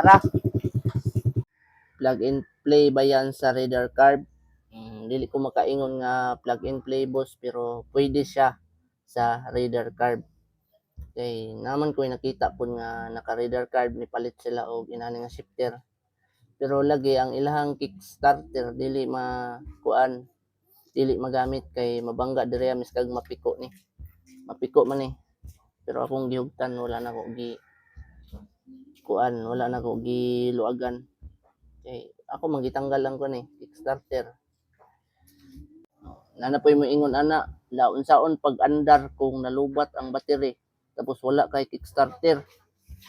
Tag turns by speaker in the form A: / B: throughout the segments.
A: Anara. Plug and play ba yan sa reader card? Dili ko makaingon nga plug and play boss, pero pwede siya sa reader card. Kay naman ko nakita po nga naka-reader card ni palit sila og inani nga shifter. Pero lagi ang ilahang kickstarter dili magamit kay mabangga diri mis kag mapiko ni. Mapiko man ni. Pero akong gihugtan wala na ko wala na ko giluagan. Kay ako magitanggal lang ko ni kickstarter. Nanapoy mo ingon ana, launsaon pag andar kung nalubat ang battery tapos wala kay kickstarter,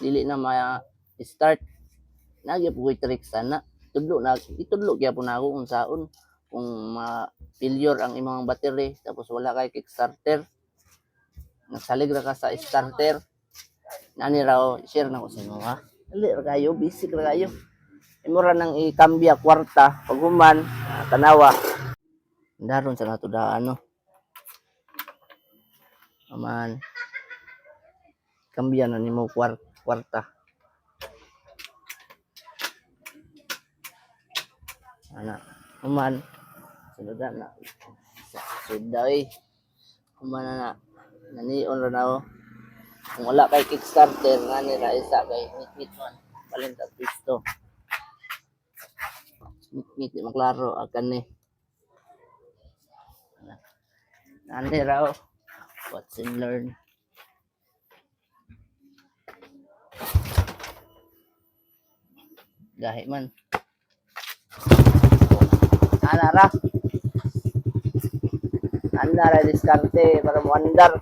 A: dili na ma-start. Nagya po ko'y trick sana. Itudlo gyapon ako kung saon kung ma-failure ang imong battery tapos wala kay kickstarter. Nagsalig ra ka sa starter. Nani raw share na ko sa inyo ha. Dali ra kayo, basic ra kayo. Imo ra nang ikambya kwarta pag human tanawa. Daron sa nato daan no. Aman. Kambya na nimo kwarta. Ana, human. Sunudan na. Suday. Human na. Nanion ra na ako. Kung wala kay kickstarter, ngani ra isa kay ngit man. Balintag pisto. Ngit maklaro akan ni. Nani raw. Watch and learn. Gahi man. Anara. Andar diskarte para mo andar.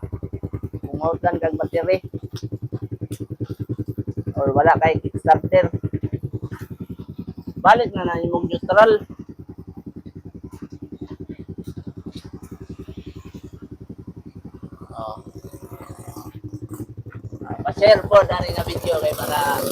A: Kung kag battery. Or wala kay kickstarter. Balik na imong neutral. Pa-share po dari nga video kay para